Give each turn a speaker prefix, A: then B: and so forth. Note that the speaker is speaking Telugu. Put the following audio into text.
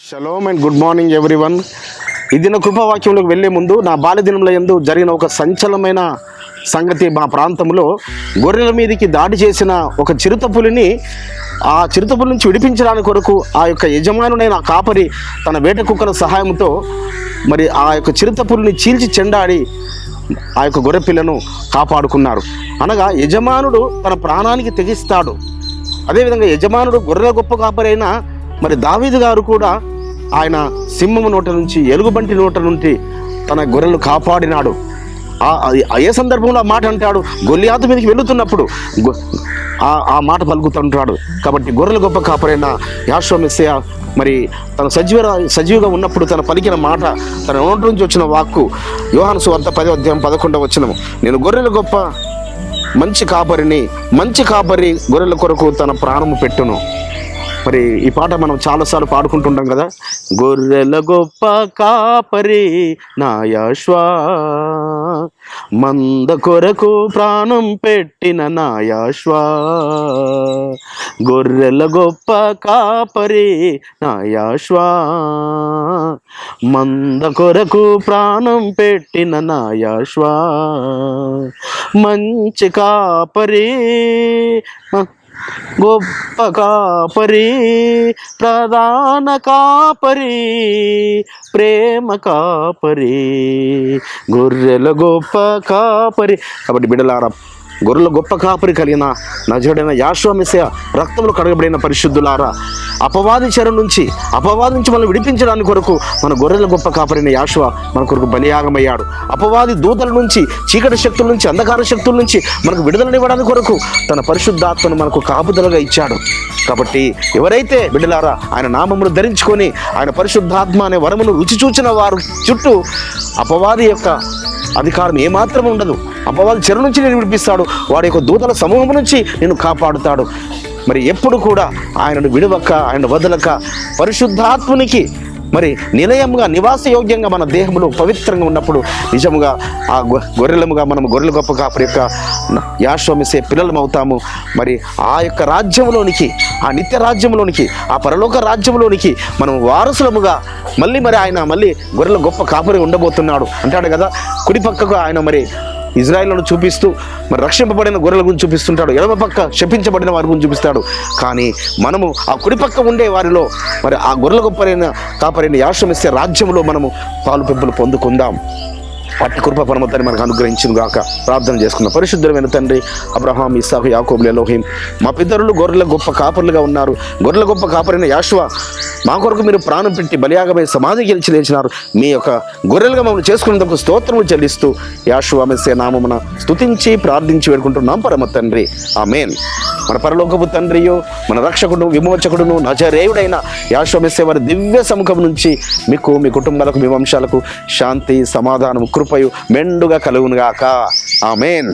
A: Shalom and good morning everyone. ఈ దిన కృపావాక్యంలోకి వెళ్లే ముందు నా బాల్యదినంలో యందు జరిగిన ఒక సంచలనమైన సంగతి, మా ప్రాంతంలో గొర్రెల మీదకి దాడి చేసిన ఒక చిరుతపులిని, ఆ చిరుతపులి నుంచి విడిపించడానికి కొరకు ఆ యొక్క యజమానుడైన కాపరి తన వేట కుక్కల సహాయంతో మరి ఆ యొక్క చిరుతపులిని చీల్చి చెండాడి ఆ యొక్క గొర్రె పిల్లను కాపాడుకున్నారు. అనగా యజమానుడు తన ప్రాణానికి తెగిస్తాడు. అదేవిధంగా యజమానుడు గొర్రెల గొప్ప కాపరి అయిన మరి దావీదు గారు కూడా ఆయన సింహము నోట నుంచి, ఎలుగుబంటి నోట నుంచి తన గొర్రెలు కాపాడినాడు. ఏ సందర్భంలో ఆ మాట అంటాడు? గొల్లియాతు మీదకి వెళుతున్నప్పుడు ఆ మాట పలుకుతుంటాడు. కాబట్టి గొర్రెల గొప్ప కాపరైన యెహోషువ మెస్సియా మరి తన సజీవుగా ఉన్నప్పుడు తన పలికిన మాట, తన నోటి నుంచి వచ్చిన వాక్కు యోహాను సువార్త 10:11 నేను గొర్రెల గొప్ప మంచి కాపరి గొర్రెల కొరకు తన ప్రాణము పెట్టును. మరి ఈ పాట మనం చాలాసార్లు పాడుకుంటుంటాం కదా. గొర్రెల గొప్ప కాపరి నా యెహోషువా, మంద కొరకు ప్రాణం పెట్టిన నా యెహోషువా. గొర్రెల గొప్ప కాపరి నా యెహోషువా, మంద కొరకు ప్రాణం పెట్టిన నా యెహోషువా. మంచి కాపరి, గొప్ప కాపరి, ప్రధాన కాపరి, ప్రేమ కాపరి, గొర్రెల గొప్ప కాపరి. కాబట్టి బిడ్డలారా, గొర్రెల గొప్ప కాపరి కలిగిన నజరుడైన యెహోషువ మెస్సియా రక్తంలో కడగబడిన పరిశుద్ధులారా, అపవాది చెర నుంచి మనం విడిపించడానికి కొరకు మన గొర్రెల గొప్ప కాపరైన యెహోషువ మన కొరకు బలియాగమయ్యాడు. అపవాది దూతల నుంచి, చీకటి శక్తుల నుంచి, అంధకార శక్తుల నుంచి మనకు విడుదలనివ్వడానికి కొరకు తన పరిశుద్ధాత్మను మనకు కాపుదలగా ఇచ్చాడు. కాబట్టి ఎవరైతే బిడ్డలారా ఆయన నామమును ధరించుకొని ఆయన పరిశుద్ధాత్మ అనే వరమును రుచి చూచిన వారు చుట్టూ అపవాది యొక్క అధికారం ఏమాత్రం ఉండదు. అపవాది చెర నుంచి నేను విడిపిస్తాడు, వాడి యొక్క దూతల సమూహం నుంచి నేను కాపాడుతాడు. మరి ఎప్పుడు కూడా ఆయనను విడవక, ఆయన వదలక, పరిశుద్ధాత్మునికి మరి నిలయంగా, నివాస యోగ్యంగా మన దేహంలో పవిత్రంగా ఉన్నప్పుడు నిజముగా ఆ గొర్రెలముగా మనం గొర్రెల గొప్ప కాపరి యొక్క యెహోషువ మెస్సియా పిల్లలం అవుతాము. మరి ఆ యొక్క రాజ్యంలోనికి, ఆ నిత్య రాజ్యంలోనికి, ఆ పరలోక రాజ్యంలోనికి మనం వారసులముగా ఆయన గొర్రెల గొప్ప కాపరి ఉండబోతున్నాడు అంటాడు కదా. కుడి పక్కకు ఆయన మరి ఇజ్రాయేలును చూపిస్తూ మరి రక్షింపబడిన గొర్రెల గురించి చూపిస్తుంటాడు, ఎడమ పక్క శపించబడిన వారి గురించి చూపిస్తాడు. కానీ మనము ఆ కుడి పక్క ఉండే వారిలో మరి ఆ గొర్రెల గొప్పరైన కాపరైన యెహోషువ మెస్సియా రాజ్యంలో మనము పాలు పెంపులు పొందుకుందాం. వాటి కృప పరమతాన్ని మనకు అనుగ్రహించిన గాక. ప్రార్థన చేసుకున్నాం. పరిశుద్ధమైన తండ్రి, అబ్రహాం, ఇస్సాకు, యాకోబులు, ఎలోహిం, మా పితరులు గొర్రెల గొప్ప కాపరులుగా ఉన్నారు. గొర్రెల గొప్ప కాపరైన యెహోషువ మా కొరకు మీరు ప్రాణం పెట్టి బలియాగమై సమాధి గెలిచి లేచినారు. మీ యొక్క గొర్రెలుగా మమ్మల్ని చేసుకునేందుకు స్తోత్రములు చెల్లిస్తూ యెహోషువ మెస్సియా నామమున స్తుతించి ప్రార్థించి వేడుకుంటున్నాం పరమ తండ్రి, ఆమేన్. మన పరలోకపు తండ్రియు, మన రక్షకుడు, విమోచకుడును, నజరేయుడైన యెహోషువ మెస్సియా వారి దివ్య సముఖం నుంచి మీకు, మీ కుటుంబాలకు, మీ వంశాలకు శాంతి, సమాధానం, కృపయు మెండుగా కలుగునుగాక. ఆమేన్.